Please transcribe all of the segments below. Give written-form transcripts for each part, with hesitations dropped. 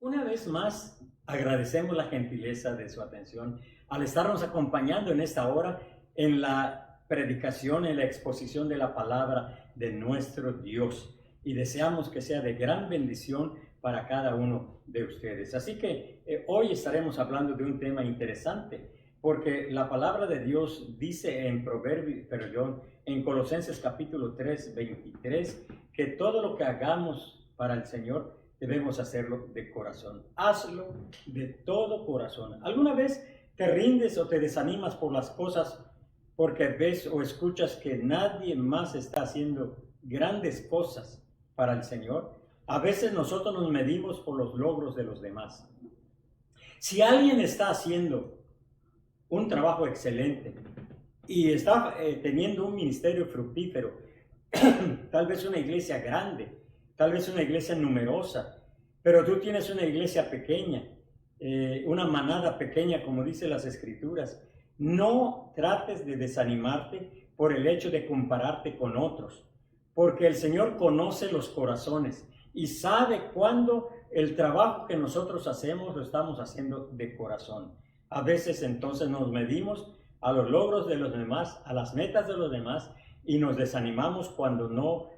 Una vez más, agradecemos la gentileza de su atención al estarnos acompañando en esta hora en la predicación, en la exposición de la palabra de nuestro Dios. Y deseamos que sea de gran bendición para cada uno de ustedes. Así que hoy estaremos hablando de un tema interesante, porque la palabra de Dios dice en Colosenses capítulo 3, 23, que todo lo que hagamos para el Señor debemos hacerlo de corazón. Hazlo de todo corazón. ¿Alguna vez te rindes o te desanimas por las cosas porque ves o escuchas que nadie más está haciendo grandes cosas para el Señor? A veces nosotros nos medimos por los logros de los demás. Si alguien está haciendo un trabajo excelente y está teniendo un ministerio fructífero, tal vez una iglesia grande, tal vez una iglesia numerosa, pero tú tienes una iglesia pequeña, una manada pequeña, como dicen las Escrituras. No trates de desanimarte por el hecho de compararte con otros, porque el Señor conoce los corazones y sabe cuándo el trabajo que nosotros hacemos lo estamos haciendo de corazón. A veces entonces nos medimos a los logros de los demás, a las metas de los demás, y nos desanimamos cuando no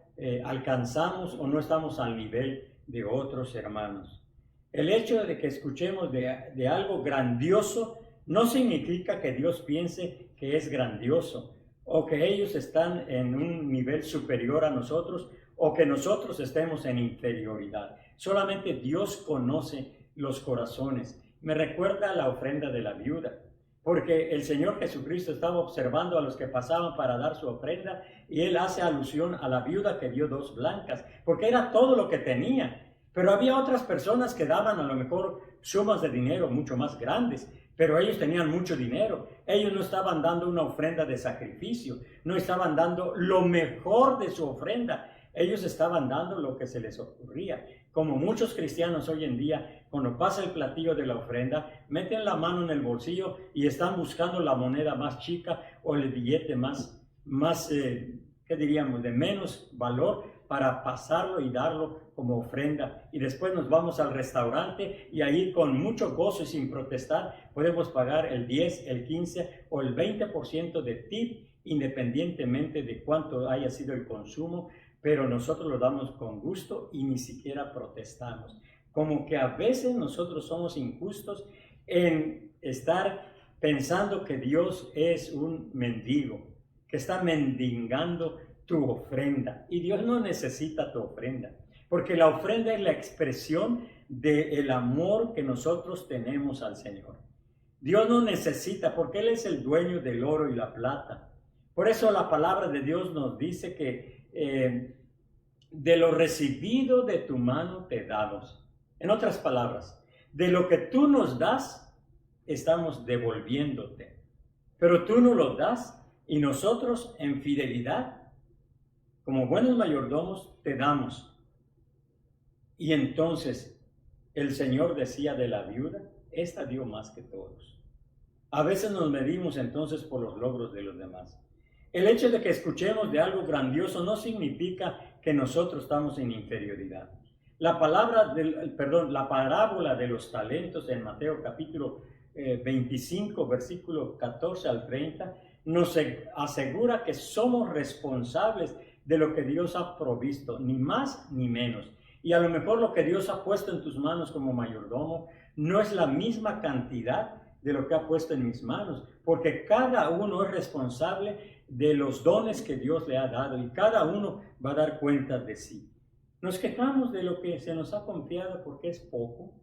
alcanzamos o no estamos al nivel de otros hermanos. El hecho de que escuchemos de algo grandioso no significa que Dios piense que es grandioso o que ellos están en un nivel superior a nosotros o que nosotros estemos en inferioridad. Solamente Dios conoce los corazones. Me recuerda a la ofrenda de la viuda, porque el Señor Jesucristo estaba observando a los que pasaban para dar su ofrenda y Él hace alusión a la viuda que dio 2 blancas, porque era todo lo que tenía. Pero había otras personas que daban a lo mejor sumas de dinero mucho más grandes, pero ellos tenían mucho dinero. Ellos no estaban dando una ofrenda de sacrificio, no estaban dando lo mejor de su ofrenda. Ellos estaban dando lo que se les ocurría. Como muchos cristianos hoy en día, cuando pasa el platillo de la ofrenda, meten la mano en el bolsillo y están buscando la moneda más chica o el billete más ¿qué diríamos?, de menos valor para pasarlo y darlo como ofrenda. Y después nos vamos al restaurante y ahí con mucho gozo y sin protestar podemos pagar el 10, el 15 o el 20% de tip, independientemente de cuánto haya sido el consumo, pero nosotros lo damos con gusto y ni siquiera protestamos. Como que a veces nosotros somos injustos en estar pensando que Dios es un mendigo, que está mendigando tu ofrenda. Y Dios no necesita tu ofrenda, porque la ofrenda es la expresión del amor que nosotros tenemos al Señor. Dios no necesita, porque Él es el dueño del oro y la plata. Por eso la palabra de Dios nos dice que de lo recibido de tu mano te damos. En otras palabras, de lo que tú nos das, estamos devolviéndote. Pero tú no lo das y nosotros en fidelidad, como buenos mayordomos, te damos. Y entonces el Señor decía de la viuda, esta dio más que todos. A veces nos medimos entonces por los logros de los demás. El hecho de que escuchemos de algo grandioso no significa que nosotros estamos en inferioridad. La parábola de los talentos en Mateo capítulo 25, versículo 14 al 30, nos asegura que somos responsables de lo que Dios ha provisto, ni más ni menos. Y a lo mejor lo que Dios ha puesto en tus manos como mayordomo no es la misma cantidad de lo que ha puesto en mis manos, porque cada uno es responsable de los dones que Dios le ha dado y cada uno va a dar cuenta de sí. Nos quejamos de lo que se nos ha confiado porque es poco.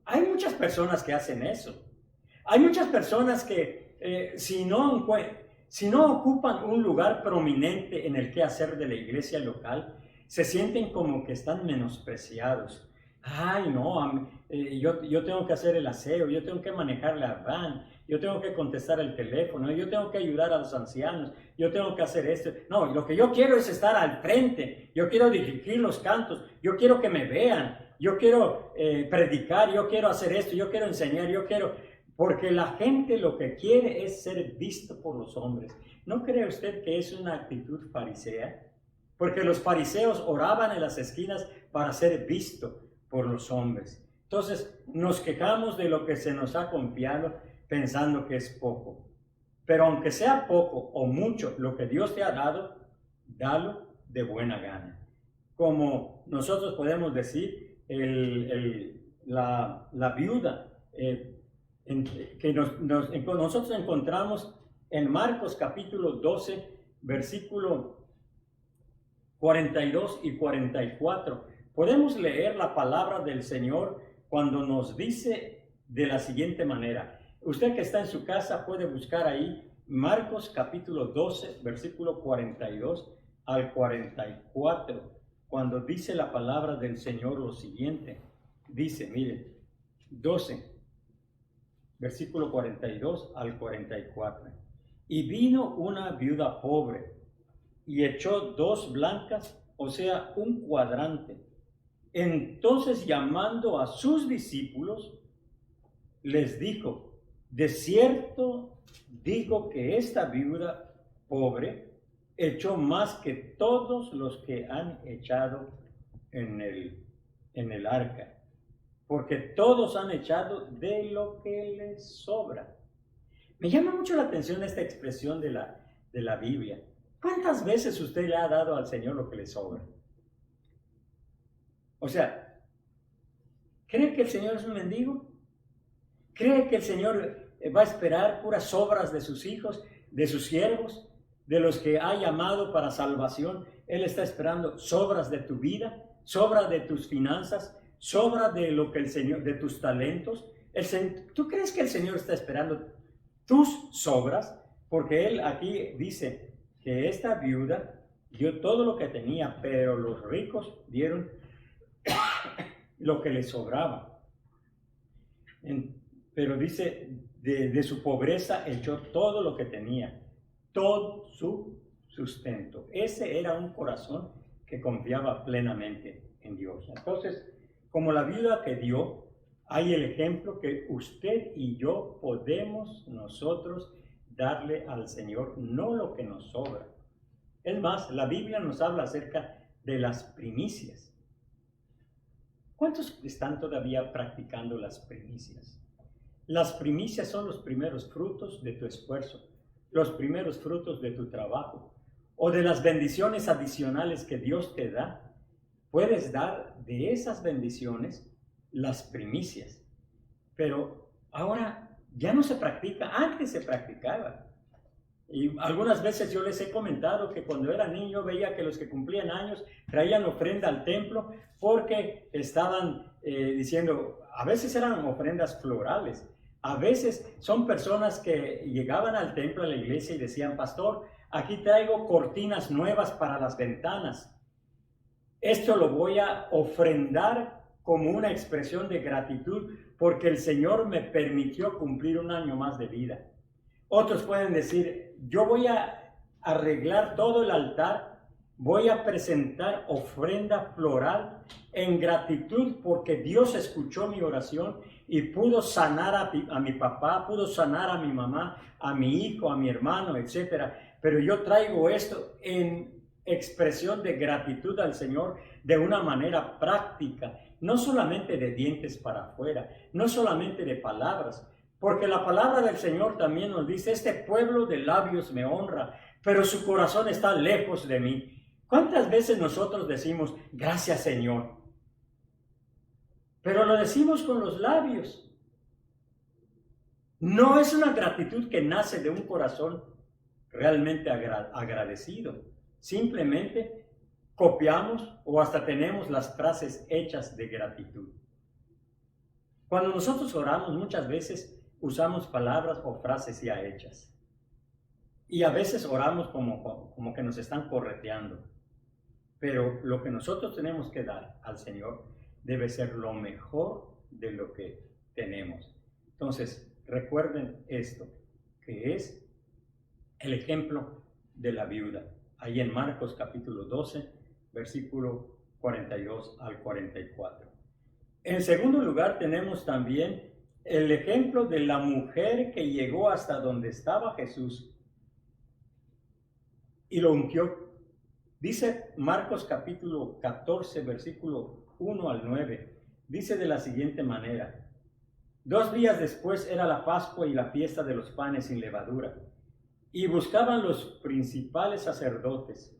Hay muchas personas que hacen eso. Hay muchas personas que si no ocupan un lugar prominente en el quehacer de la iglesia local, se sienten como que están menospreciados. Ay, no, yo tengo que hacer el aseo, yo tengo que manejar la van, yo tengo que contestar el teléfono, yo tengo que ayudar a los ancianos, yo tengo que hacer esto. No, lo que yo quiero es estar al frente, yo quiero dirigir los cantos, yo quiero que me vean, yo quiero predicar, yo quiero hacer esto, yo quiero enseñar, porque la gente lo que quiere es ser visto por los hombres. ¿No cree usted que es una actitud farisea? Porque los fariseos oraban en las esquinas para ser vistos por los hombres. Entonces nos quejamos de lo que se nos ha confiado pensando que es poco. Pero aunque sea poco o mucho lo que Dios te ha dado, dalo de buena gana. Como nosotros podemos decir, la viuda que nosotros encontramos en Marcos capítulo 12, versículo 42 y 44. Podemos leer la palabra del Señor cuando nos dice de la siguiente manera. Usted que está en su casa puede buscar ahí Marcos capítulo 12, versículo 42 al 44, cuando dice la palabra del Señor lo siguiente. Dice, mire, 12, versículo 42 al 44. Y vino una viuda pobre y echó 2 blancas, o sea, un cuadrante. Entonces, llamando a sus discípulos, les dijo, de cierto digo que esta viuda pobre echó más que todos los que han echado en el arca, porque todos han echado de lo que les sobra. Me llama mucho la atención esta expresión de la Biblia. ¿Cuántas veces usted le ha dado al Señor lo que le sobra? O sea, ¿cree que el Señor es un mendigo? ¿Cree que el Señor va a esperar puras sobras de sus hijos, de sus siervos, de los que ha llamado para salvación? Él está esperando sobras de tu vida, sobra de tus finanzas, sobra de lo que el Señor, de tus talentos. ¿Tú crees que el Señor está esperando tus sobras? Porque Él aquí dice que esta viuda dio todo lo que tenía, pero los ricos dieron lo que les sobraba. Pero dice, de su pobreza echó todo lo que tenía, todo su sustento. Ese era un corazón que confiaba plenamente en Dios. Entonces, como la viuda que dio, hay el ejemplo que usted y yo podemos nosotros darle al Señor, no lo que nos sobra. Es más, la Biblia nos habla acerca de las primicias. ¿Cuántos están todavía practicando las primicias? Las primicias son los primeros frutos de tu esfuerzo, los primeros frutos de tu trabajo o de las bendiciones adicionales que Dios te da. Puedes dar de esas bendiciones las primicias, pero ahora ya no se practica, antes se practicaba. Y algunas veces yo les he comentado que cuando era niño veía que los que cumplían años traían ofrenda al templo porque estaban diciendo, a veces eran ofrendas florales, a veces son personas que llegaban al templo, a la iglesia y decían, pastor, aquí traigo cortinas nuevas para las ventanas. Esto lo voy a ofrendar como una expresión de gratitud porque el Señor me permitió cumplir un año más de vida. Otros pueden decir, yo voy a arreglar todo el altar, voy a presentar ofrenda floral en gratitud porque Dios escuchó mi oración y pudo sanar a mi papá, pudo sanar a mi mamá, a mi hijo, a mi hermano, etc. Pero yo traigo esto en expresión de gratitud al Señor de una manera práctica, no solamente de dientes para afuera, no solamente de palabras, porque la palabra del Señor también nos dice, este pueblo de labios me honra, pero su corazón está lejos de mí. ¿Cuántas veces nosotros decimos, gracias Señor? Pero lo decimos con los labios. No es una gratitud que nace de un corazón realmente agradecido. Simplemente copiamos o hasta tenemos las frases hechas de gratitud. Cuando nosotros oramos muchas veces usamos palabras o frases ya hechas. Y a veces oramos como que nos están correteando. Pero lo que nosotros tenemos que dar al Señor debe ser lo mejor de lo que tenemos. Entonces, recuerden esto, que es el ejemplo de la viuda. Ahí en Marcos capítulo 12, versículo 42 al 44. En segundo lugar, tenemos también el ejemplo de la mujer que llegó hasta donde estaba Jesús y lo ungió. Dice Marcos capítulo 14, versículo 1 al 9. dice de la siguiente manera: 2 días después era la Pascua y la fiesta de los panes sin levadura, y buscaban los principales sacerdotes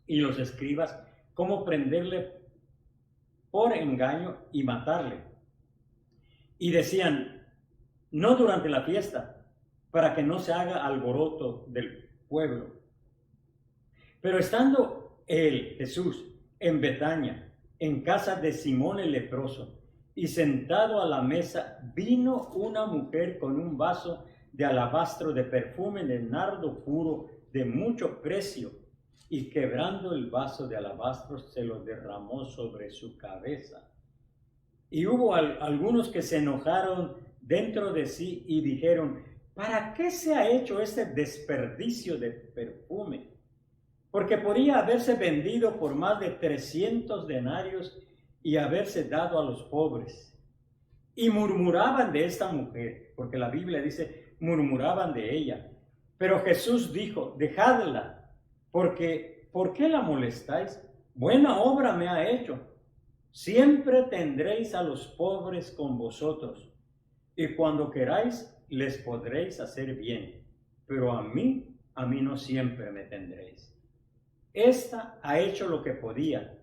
y los escribas cómo prenderle por engaño y matarle. Y decían: no durante la fiesta, para que no se haga alboroto del pueblo. Pero estando él, Jesús, en Betania, en casa de Simón el leproso, y sentado a la mesa, vino una mujer con un vaso de alabastro de perfume de nardo puro de mucho precio, y quebrando el vaso de alabastro se lo derramó sobre su cabeza. Y hubo algunos que se enojaron dentro de sí y dijeron: ¿para qué se ha hecho este desperdicio de perfume? Porque podría haberse vendido por más de 300 denarios y haberse dado a los pobres. Y murmuraban de esta mujer, porque la Biblia dice, murmuraban de ella. Pero Jesús dijo: dejadla, porque ¿por qué la molestáis? Buena obra me ha hecho. Siempre tendréis a los pobres con vosotros, y cuando queráis les podréis hacer bien, pero a mí no siempre me tendréis. Esta ha hecho lo que podía,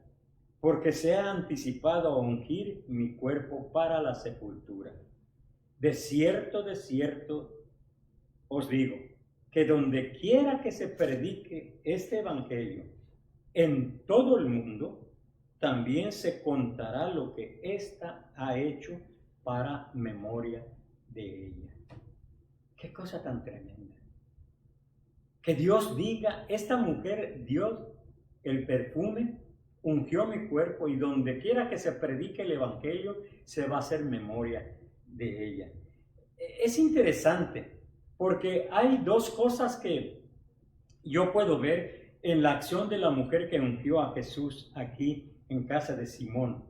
porque se ha anticipado a ungir mi cuerpo para la sepultura. De cierto os digo, que donde quiera que se predique este evangelio en todo el mundo, también se contará lo que ésta ha hecho para memoria de ella. Qué cosa tan tremenda. Que Dios diga: esta mujer dio el perfume, ungió mi cuerpo, y donde quiera que se predique el evangelio, se va a hacer memoria de ella. Es interesante, porque hay dos cosas que yo puedo ver en la acción de la mujer que ungió a Jesús aquí en casa de Simón.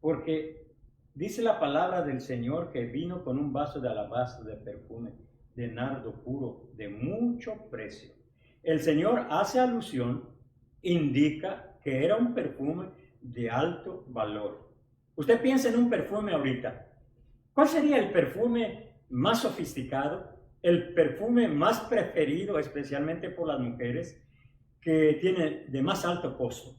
Porque dice la palabra del Señor que vino con un vaso de alabastro de perfume de nardo puro de mucho precio. El Señor hace alusión, indica que era un perfume de alto valor. Usted piensa en un perfume ahorita. ¿Cuál sería el perfume más sofisticado? El perfume más preferido, especialmente por las mujeres, que tiene de más alto costo.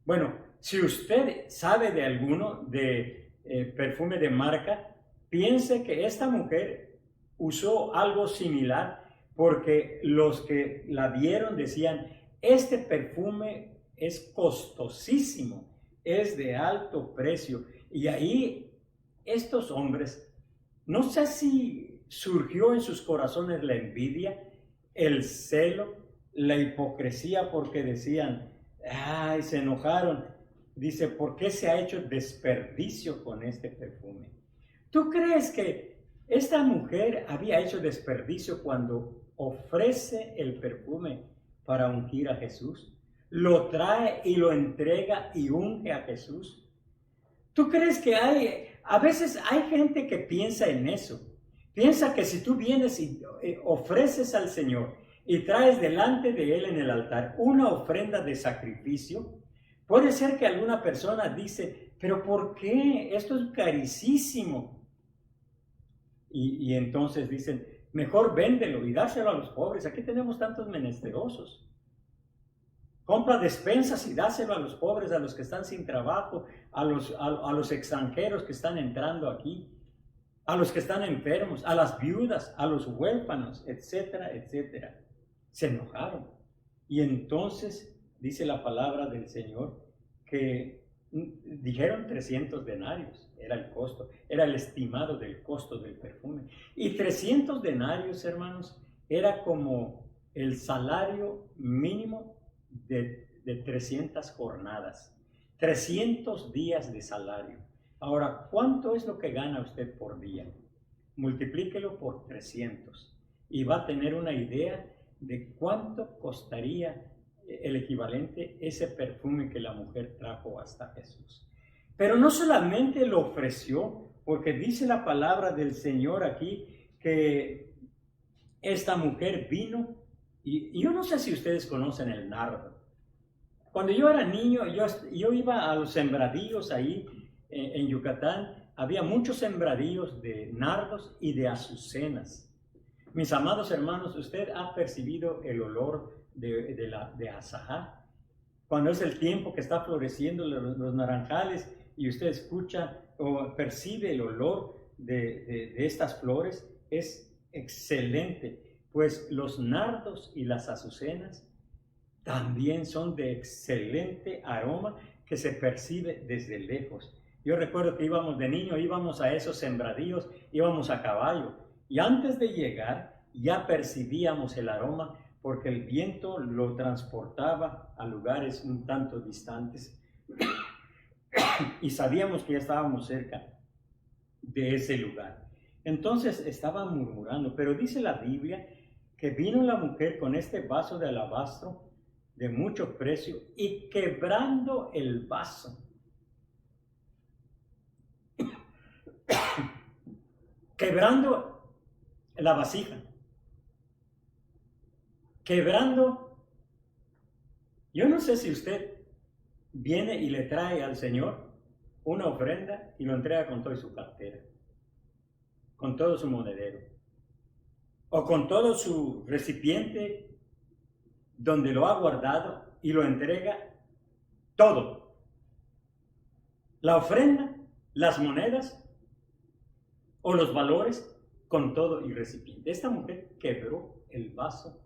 Bueno, si usted sabe de alguno de perfume de marca, piense que esta mujer usó algo similar, porque los que la vieron decían: este perfume es costosísimo, es de alto precio. Y ahí estos hombres, no sé si surgió en sus corazones la envidia, el celo, la hipocresía, porque decían: ay, se enojaron. Dice: ¿por qué se ha hecho desperdicio con este perfume? ¿Tú crees que esta mujer había hecho desperdicio cuando ofrece el perfume para ungir a Jesús? Lo trae y lo entrega y unge a Jesús. ¿Tú crees que a veces hay gente que piensa en eso? Piensa que si tú vienes y ofreces al Señor y traes delante de Él en el altar una ofrenda de sacrificio, puede ser que alguna persona dice: ¿pero por qué? Esto es carísimo. Y entonces dicen: mejor véndelo y dáselo a los pobres. Aquí tenemos tantos menesterosos. Compra despensas y dáselo a los pobres, a los que están sin trabajo, a los extranjeros que están entrando aquí, a los que están enfermos, a las viudas, a los huérfanos, etcétera, etcétera. Se enojaron. Y entonces dice la palabra del Señor que dijeron 300 denarios, era el costo, era el estimado del costo del perfume. Y 300 denarios, hermanos, era como el salario mínimo de 300 jornadas, 300 días de salario. Ahora, ¿cuánto es lo que gana usted por día? Multiplíquelo por 300 y va a tener una idea de cuánto costaría el equivalente ese perfume que la mujer trajo hasta Jesús. Pero no solamente lo ofreció, porque dice la palabra del Señor aquí que esta mujer vino, y yo no sé si ustedes conocen el nardo. Cuando yo era niño, yo iba a los sembradíos ahí en Yucatán había muchos sembradíos de nardos y de azucenas. Mis amados hermanos, ¿usted ha percibido el olor de azahar? Cuando es el tiempo que está floreciendo los naranjales y usted escucha o percibe el olor de estas flores, es excelente. Pues los nardos y las azucenas también son de excelente aroma que se percibe desde lejos. Yo recuerdo que íbamos de niño, íbamos a esos sembradíos, íbamos a caballo, y antes de llegar ya percibíamos el aroma porque el viento lo transportaba a lugares un tanto distantes y sabíamos que ya estábamos cerca de ese lugar. Entonces estaban murmurando, pero dice la Biblia que vino la mujer con este vaso de alabastro de mucho precio y quebrando el vaso, quebrando la vasija, quebrando. Yo no sé si usted viene y le trae al Señor una ofrenda y lo entrega con toda su cartera, con todo su monedero, o con todo su recipiente donde lo ha guardado y lo entrega todo. La ofrenda, las monedas o los valores con todo y recipiente. Esta mujer quebró el vaso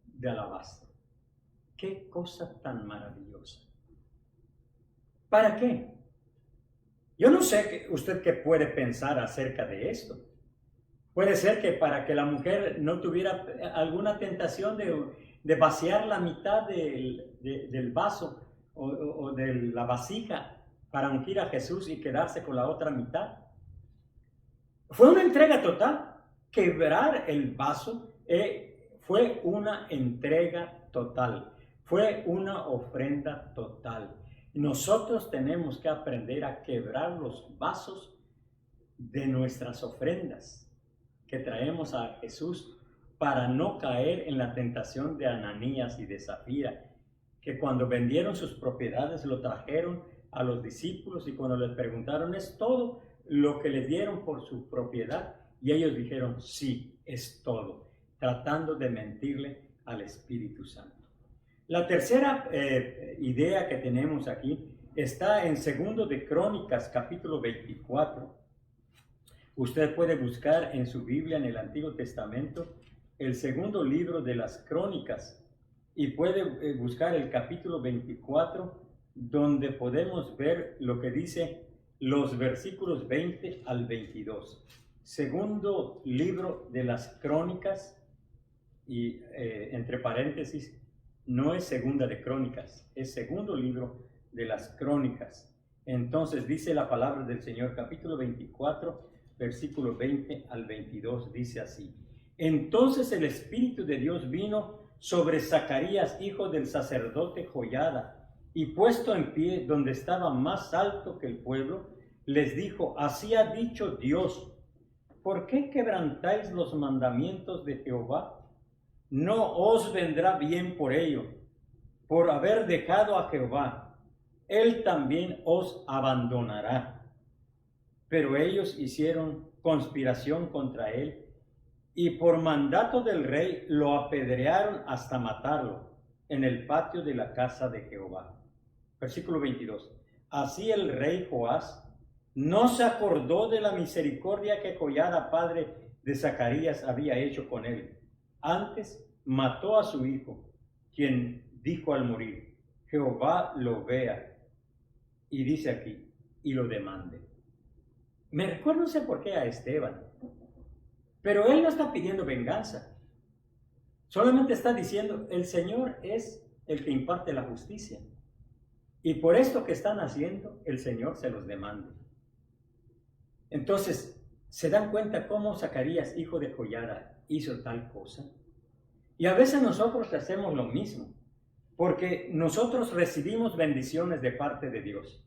de alabastro. ¡Qué cosa tan maravillosa! ¿Para qué? Yo no sé usted qué puede pensar acerca de esto. Puede ser que para que la mujer no tuviera alguna tentación de vaciar la mitad del vaso o de la vasija para ungir a Jesús y quedarse con la otra mitad. Fue una entrega total. Quebrar el vaso fue una entrega total. Fue una ofrenda total. Nosotros tenemos que aprender a quebrar los vasos de nuestras ofrendas que traemos a Jesús para no caer en la tentación de Ananías y de Zafira, que cuando vendieron sus propiedades lo trajeron a los discípulos y cuando les preguntaron, ¿es todo lo que les dieron por su propiedad? Y ellos dijeron, sí, es todo, tratando de mentirle al Espíritu Santo. La tercera idea que tenemos aquí está en 2 de Crónicas, capítulo 24. Usted puede buscar en su Biblia, en el Antiguo Testamento, el segundo libro de las Crónicas y puede buscar el capítulo 24, donde podemos ver lo que dice los versículos 20 al 22. Segundo libro de las Crónicas, y entre paréntesis, no es segunda de Crónicas, es segundo libro de las Crónicas. Entonces dice la palabra del Señor, capítulo 24, versículo 20 al 22, dice así. Entonces el Espíritu de Dios vino sobre Zacarías, hijo del sacerdote Joiada, y puesto en pie donde estaba más alto que el pueblo, les dijo, así ha dicho Dios, ¿por qué quebrantáis los mandamientos de Jehová? No os vendrá bien por ello, por haber dejado a Jehová. Él también os abandonará. Pero ellos hicieron conspiración contra él y por mandato del rey lo apedrearon hasta matarlo en el patio de la casa de Jehová. Versículo 22. Así el rey Joás no se acordó de la misericordia que Joiada, padre de Zacarías, había hecho con él. Antes mató a su hijo, quien dijo al morir, Jehová lo vea, y dice aquí, y lo demande. Me recuerdo, no sé por qué, a Esteban, pero él no está pidiendo venganza, solamente está diciendo, el Señor es el que imparte la justicia, y por esto que están haciendo, el Señor se los demanda. Entonces, ¿se dan cuenta cómo Zacarías, hijo de Joiada, hizo tal cosa? Y a veces nosotros hacemos lo mismo, porque nosotros recibimos bendiciones de parte de Dios.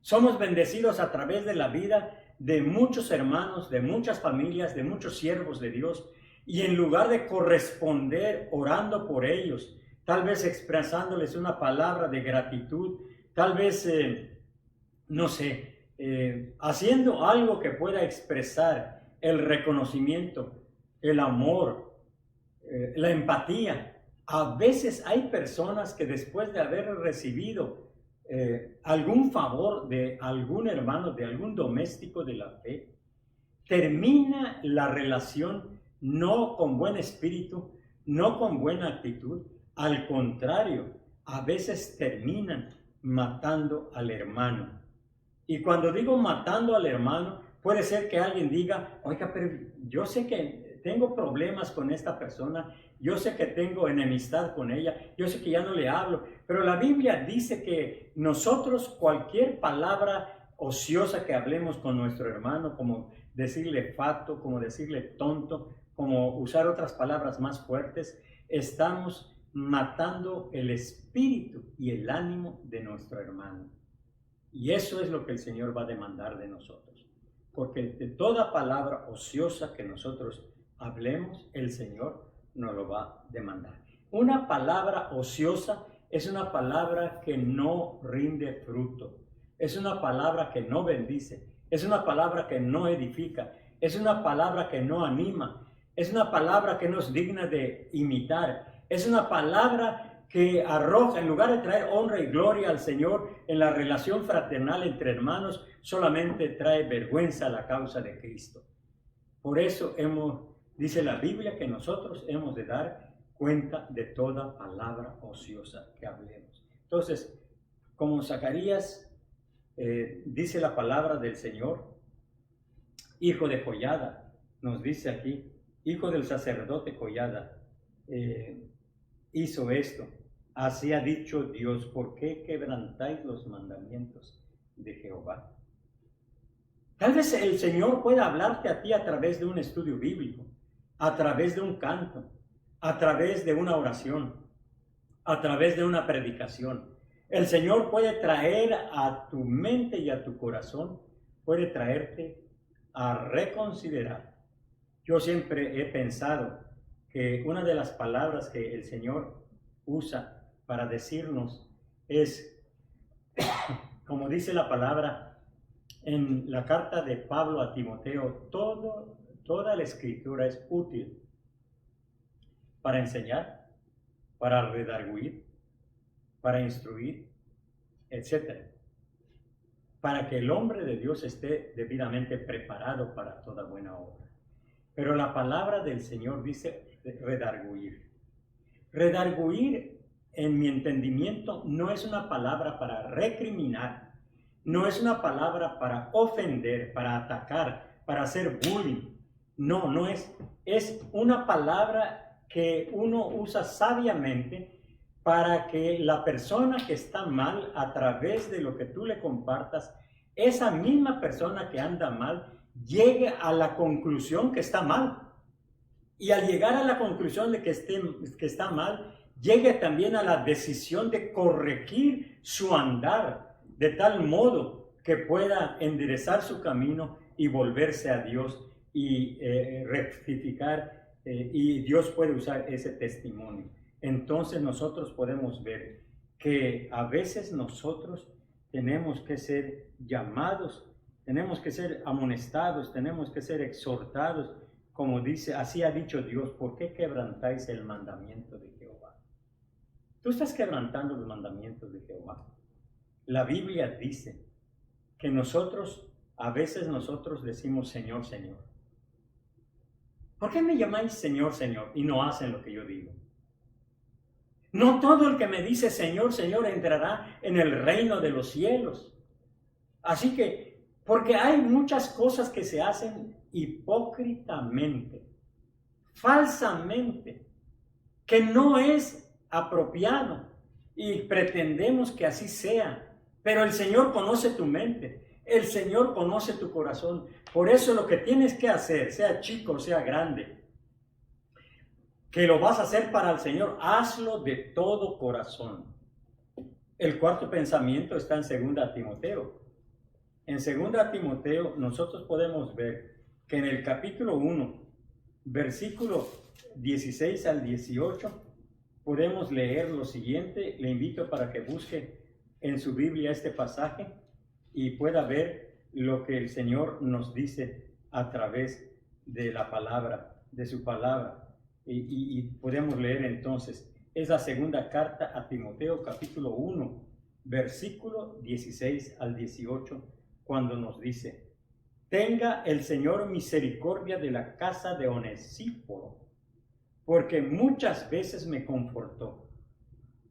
Somos bendecidos a través de la vida de muchos hermanos, de muchas familias, de muchos siervos de Dios, y en lugar de corresponder orando por ellos, tal vez expresándoles una palabra de gratitud, tal vez, haciendo algo que pueda expresar el reconocimiento, el amor, la empatía. A veces hay personas que después de haber recibido algún favor de algún hermano, de algún doméstico de la fe, termina la relación no con buen espíritu, no con buena actitud. Al contrario, a veces terminan matando al hermano. Y cuando digo matando al hermano, puede ser que alguien diga, oiga, pero yo sé que tengo problemas con esta persona, yo sé que tengo enemistad con ella, yo sé que ya no le hablo, pero la Biblia dice que nosotros cualquier palabra ociosa que hablemos con nuestro hermano, como decirle fato, como decirle tonto, como usar otras palabras más fuertes, estamos matando el espíritu y el ánimo de nuestro hermano. Y eso es lo que el Señor va a demandar de nosotros. Porque de toda palabra ociosa que nosotros hablemos, el Señor nos lo va a demandar. Una palabra ociosa es una palabra que no rinde fruto. Es una palabra que no bendice. Es una palabra que no edifica. Es una palabra que no anima. Es una palabra que no es digna de imitar. Es una palabra que arroja, en lugar de traer honra y gloria al Señor en la relación fraternal entre hermanos, solamente trae vergüenza a la causa de Cristo. Por eso dice la Biblia que nosotros hemos de dar cuenta de toda palabra ociosa que hablemos. Entonces, como Zacarías dice la palabra del Señor, hijo de Joiada, nos dice aquí, hijo del sacerdote Joiada, hizo esto. Así ha dicho Dios, ¿por qué quebrantáis los mandamientos de Jehová? Tal vez el Señor pueda hablarte a ti a través de un estudio bíblico, a través de un canto, a través de una oración, a través de una predicación. El Señor puede traer a tu mente y a tu corazón, puede traerte a reconsiderar. Yo siempre he pensado que una de las palabras que el Señor usa para decirnos es, como dice la palabra en la carta de Pablo a Timoteo, toda la escritura es útil para enseñar, para redarguir, para instruir, etc. Para que el hombre de Dios esté debidamente preparado para toda buena obra. Pero la palabra del Señor dice redarguir. Redarguir, en mi entendimiento, no es una palabra para recriminar, no es una palabra para ofender, para atacar, para hacer bullying. No es. Es una palabra que uno usa sabiamente para que la persona que está mal, a través de lo que tú le compartas, esa misma persona que anda mal, llegue a la conclusión que está mal. Y al llegar a la conclusión de que está mal, llegue también a la decisión de corregir su andar, de tal modo que pueda enderezar su camino y volverse a Dios y rectificar, y Dios puede usar ese testimonio. Entonces nosotros podemos ver que a veces nosotros tenemos que ser llamados, tenemos que ser amonestados, tenemos que ser exhortados, como dice, así ha dicho Dios, ¿por qué quebrantáis el mandamiento de Jehová? Tú estás quebrantando los mandamientos de Jehová. La Biblia dice que a veces nosotros decimos Señor, Señor. ¿Por qué me llamáis Señor, Señor y no hacen lo que yo digo? No todo el que me dice Señor, Señor entrará en el reino de los cielos. Así que, porque hay muchas cosas que se hacen hipócritamente, falsamente, que no es apropiado y pretendemos que así sea. Pero el Señor conoce tu mente, el Señor conoce tu corazón. Por eso lo que tienes que hacer, sea chico o sea grande, que lo vas a hacer para el Señor, hazlo de todo corazón. El cuarto pensamiento está en 2 Timoteo. En 2 Timoteo nosotros podemos ver que en el capítulo 1, versículo 16 al 18, podemos leer lo siguiente. Le invito para que busque en su Biblia este pasaje y pueda ver lo que el Señor nos dice a través de la palabra, de su palabra. Y podemos leer entonces, es la segunda carta a Timoteo, capítulo 1, versículo 16 al 18, cuando nos dice: tenga el Señor misericordia de la casa de Onesíforo, porque muchas veces me confortó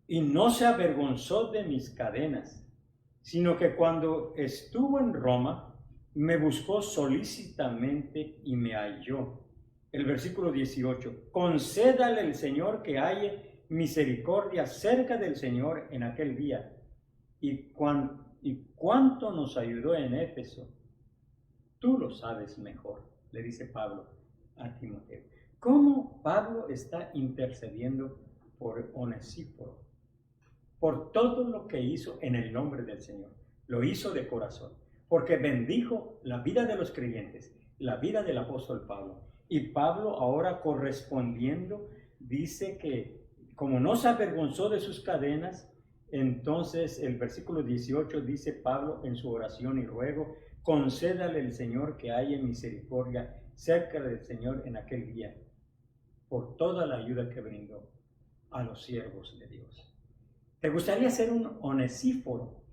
y no se avergonzó de mis cadenas, sino que cuando estuvo en Roma me buscó solícitamente y me halló. El versículo 18: concédale el Señor que halle misericordia cerca del Señor en aquel día. Y cuánto nos ayudó en Éfeso, tú lo sabes mejor, le dice Pablo a Timoteo. ¿Cómo Pablo está intercediendo por Onesíforo? Por todo lo que hizo en el nombre del Señor. Lo hizo de corazón, porque bendijo la vida de los creyentes, la vida del apóstol Pablo. Y Pablo, ahora correspondiendo, dice que como no se avergonzó de sus cadenas, entonces el versículo 18 dice Pablo en su oración y ruego: concédale el Señor que haya misericordia cerca del Señor en aquel día, por toda la ayuda que brindó a los siervos de Dios. ¿Te gustaría ser un Onesíforo?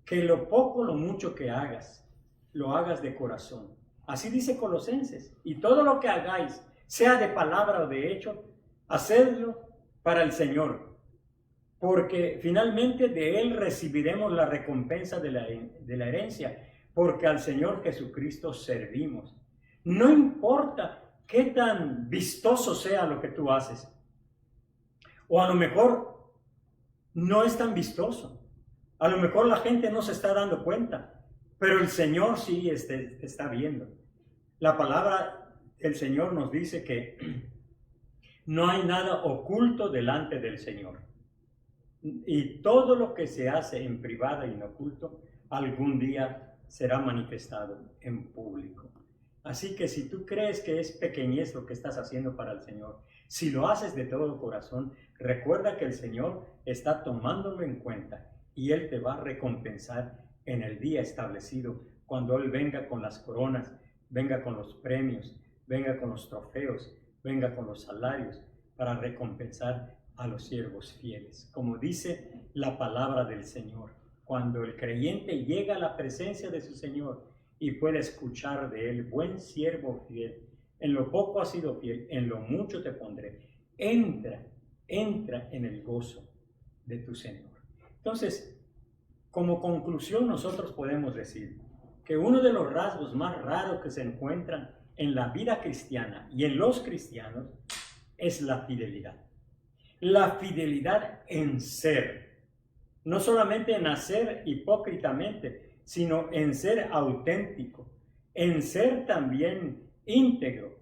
Que lo poco, lo mucho que hagas, lo hagas de corazón. Así dice Colosenses. Y todo lo que hagáis, sea de palabra o de hecho, hacedlo para el Señor, porque finalmente de Él recibiremos la recompensa de la herencia, porque al Señor Jesucristo servimos. No importa qué tan vistoso sea lo que tú haces, o a lo mejor no es tan vistoso. A lo mejor la gente no se está dando cuenta, pero el Señor sí está viendo. La palabra del Señor nos dice que no hay nada oculto delante del Señor. Y todo lo que se hace en privado y en oculto, algún día será manifestado en público. Así que si tú crees que es pequeñez lo que estás haciendo para el Señor, si lo haces de todo corazón, recuerda que el Señor está tomándolo en cuenta y Él te va a recompensar en el día establecido, cuando Él venga con las coronas, venga con los premios, venga con los trofeos, venga con los salarios, para recompensar a los siervos fieles. Como dice la palabra del Señor, cuando el creyente llega a la presencia de su Señor y puede escuchar de Él: buen siervo fiel, en lo poco has sido fiel, en lo mucho te pondré. Entra en el gozo de tu Señor. Entonces, como conclusión, nosotros podemos decir que uno de los rasgos más raros que se encuentran en la vida cristiana y en los cristianos es la fidelidad. La fidelidad en ser, no solamente en hacer hipócritamente, sino en ser auténtico, en ser también íntegro,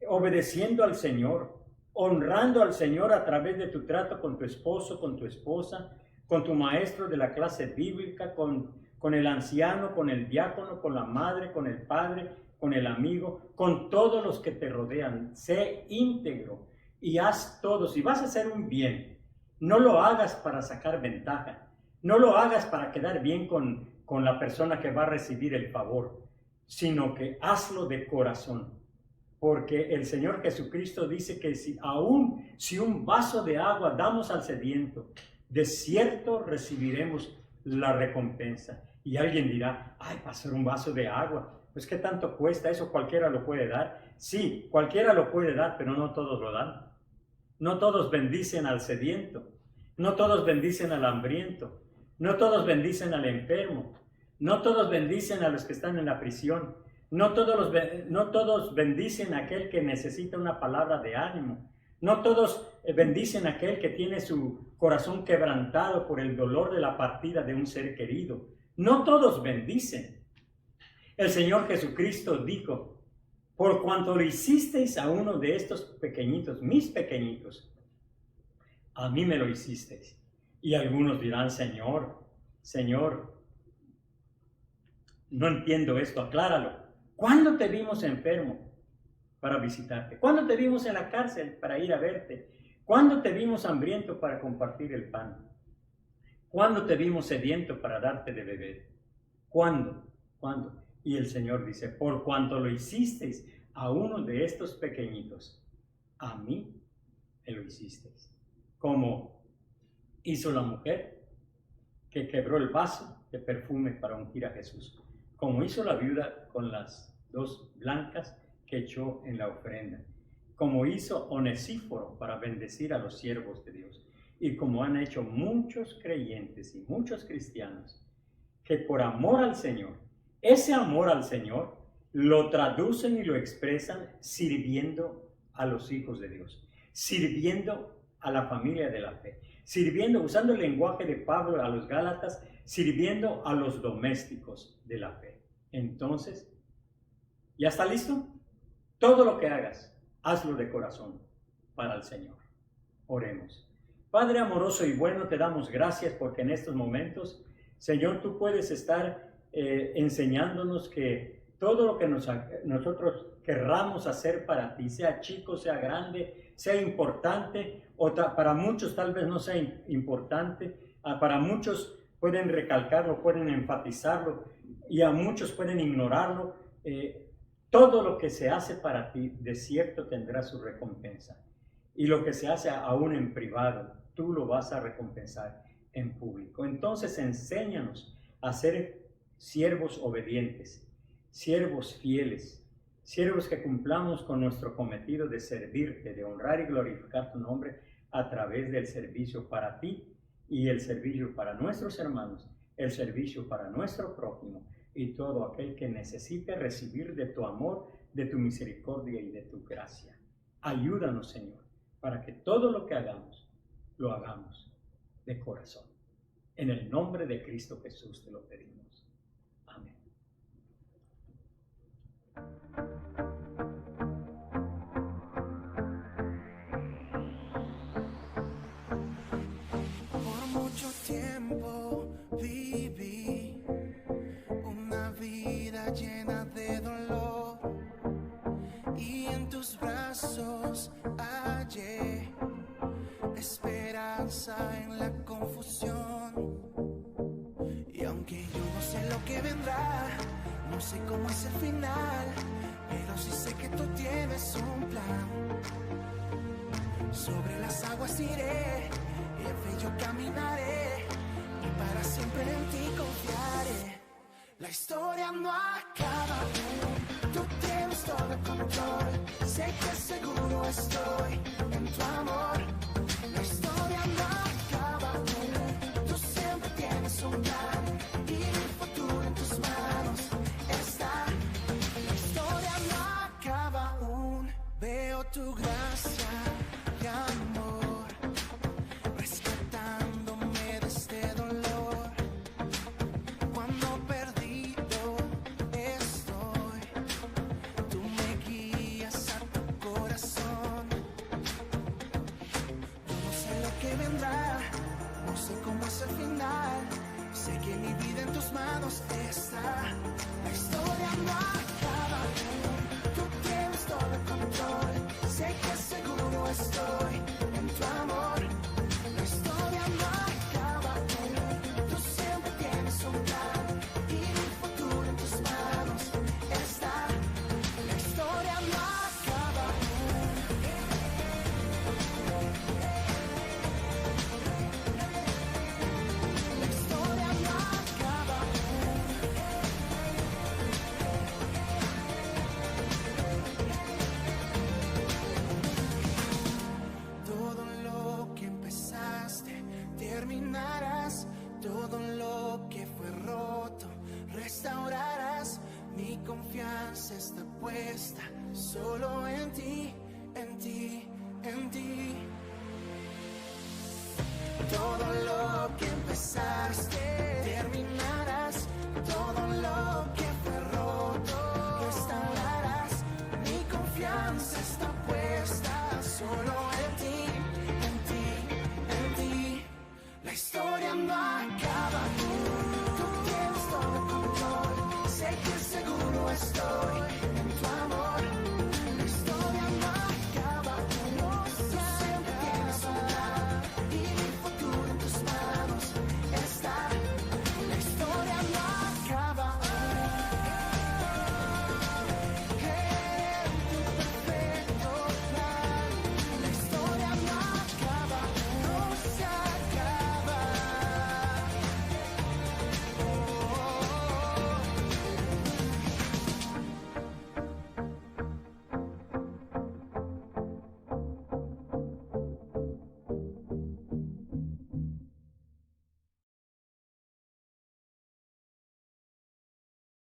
obedeciendo al Señor, honrando al Señor a través de tu trato con tu esposo, con tu esposa, con tu maestro de la clase bíblica, con el anciano, con el diácono, con la madre, con el padre, con el amigo, con todos los que te rodean. Sé íntegro y haz todo. Si vas a hacer un bien, no lo hagas para sacar ventaja, no lo hagas para quedar bien con la persona que va a recibir el favor, sino que hazlo de corazón. Porque el Señor Jesucristo dice que si un vaso de agua damos al sediento, de cierto recibiremos la recompensa. Y alguien dirá: ay, pasar un vaso de agua, pues ¿qué tanto cuesta? ¿Eso cualquiera lo puede dar? Sí, cualquiera lo puede dar, pero no todos lo dan. No todos bendicen al sediento, no todos bendicen al hambriento, no todos bendicen al enfermo, no todos bendicen a los que están en la prisión, no todos bendicen a aquel que necesita una palabra de ánimo, no todos bendicen a aquel que tiene su corazón quebrantado por el dolor de la partida de un ser querido. No todos bendicen. El Señor Jesucristo dijo: por cuanto lo hicisteis a uno de estos pequeñitos, mis pequeñitos, a mí me lo hicisteis. Y algunos dirán: Señor, no entiendo esto, acláralo. ¿Cuándo te vimos enfermo para visitarte? ¿Cuándo te vimos en la cárcel para ir a verte? ¿Cuándo te vimos hambriento para compartir el pan? ¿Cuándo te vimos sediento para darte de beber? ¿Cuándo? ¿Cuándo? Y el Señor dice, por cuanto lo hicisteis a uno de estos pequeñitos, a mí me lo hicisteis. Como hizo la mujer que quebró el vaso de perfume para ungir a Jesús. Como hizo la viuda con las 2 blancas que echó en la ofrenda. Como hizo Onesíforo para bendecir a los siervos de Dios. Y como han hecho muchos creyentes y muchos cristianos que por amor al Señor, ese amor al Señor lo traducen y lo expresan sirviendo a los hijos de Dios, sirviendo a la familia de la fe, sirviendo, usando el lenguaje de Pablo a los Gálatas, sirviendo a los domésticos de la fe. Entonces, ¿ya está listo? Todo lo que hagas, hazlo de corazón para el Señor. Oremos. Padre amoroso y bueno, te damos gracias porque en estos momentos, Señor, tú puedes estar enseñándonos que todo lo que nosotros querramos hacer para ti, sea chico, sea grande, sea importante, o para muchos tal vez no sea importante, para muchos pueden recalcarlo, pueden enfatizarlo, y a muchos pueden ignorarlo. Todo lo que se hace para ti, de cierto tendrá su recompensa. Y lo que se hace aún en privado, tú lo vas a recompensar en público. Entonces, enséñanos a ser siervos obedientes, siervos fieles, siervos que cumplamos con nuestro cometido de servirte, de honrar y glorificar tu nombre a través del servicio para ti y el servicio para nuestros hermanos, el servicio para nuestro prójimo y todo aquel que necesite recibir de tu amor, de tu misericordia y de tu gracia. Ayúdanos, Señor, para que todo lo que hagamos, lo hagamos de corazón. En el nombre de Cristo Jesús te lo pedimos. Amén. Por mucho tiempo viví una vida llena de dolor y en tus brazos hallé esperanza en la confusión. Y aunque yo no sé lo que vendrá, no sé cómo es el final, pero sí sé que tú tienes un plan. Sobre las aguas iré, y en fe yo caminaré, y para siempre en ti confiaré. La historia no acaba aún, tú tienes todo el control, sé que seguro estoy en tu amor. La historia no acaba aún, tú siempre tienes un plan, y mi futuro en tus manos está. La historia no acaba aún, veo tu gracia y amor, rescatándome de este dolor. Cuando perdido estoy, tú me guías a tu corazón. Yo no sé lo que vendrá, no sé cómo es el final, sé que mi vida en tus manos está. La historia no acaba aún, tú tienes todo el control, sé que seguro estoy en tu amor. La historia no acaba aún, tú siempre tienes un plan, y mi futuro en tus manos está. La historia no acaba aún. La historia no acaba aún. Todo lo que empezaste, terminarás. Todo lo que fue roto, restaurarás. Mi confianza está puesta solo en ti, en ti, en ti. Todo lo que empezaste, terminarás. Todo lo que fue roto, restaurarás. Mi confianza está puesta solo